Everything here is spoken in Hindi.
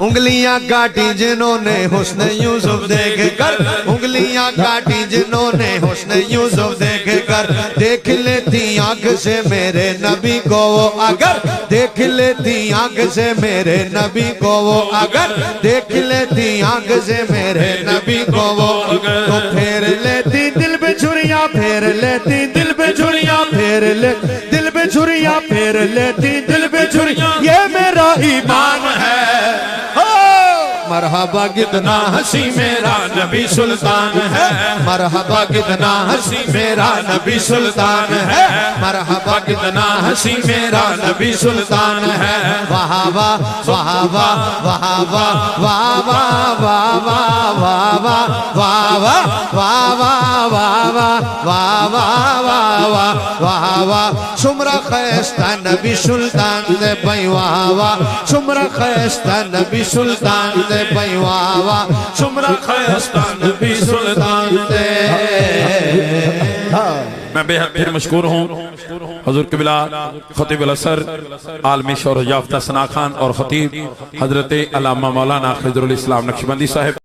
उंगलियां काटी जिन्होंने हुस्न यूसुफ देख कर, उंगलियां काटी जिन्होंने हुस्न यूसुफ देख कर, देख लेती आंख से मेरे नबी को वो अगर, देख लेती आंख से मेरे नबी को वो अगर, देख लेती आंख से मेरे नबी को वो अगर, तो फेर लेती दिल पे छुरियां, फेर लेती दिल पे छुरियां, फेर ले दिल पे छुरियां, फेर लेती दिल पे छुरियां, ये मेरा ईमान है। मरहबा कितना हंसी मेरा नबी सुल्तान है, मरहबा कितना हंसी मेरा नबी सुल्तान है, मरहबा कितना हंसी मेरा नबी सुल्तान है। वाह वाह वाह वाह वाह वाह वाह वाह वाह वाह वाह वाह वाह वाह वाह वाह वाह वाह, सुमरा खैस्ता नबी सुल्तान दे भाई, वाह वाह सुमरा खैस्ता नबी सुल्तान दे भाई, वाह वाह सुमरा खैस्ता नबी सुल्तान दे। मैं बेहद फिर मशकूर हूँ हुजूर क़िबला खतीब अल-असर आलमी शौहरत याफ्ता सना खान और खतीब हजरत अल्लामा मौलाना खिज़रुल इस्लाम नक्शबंदी साहब।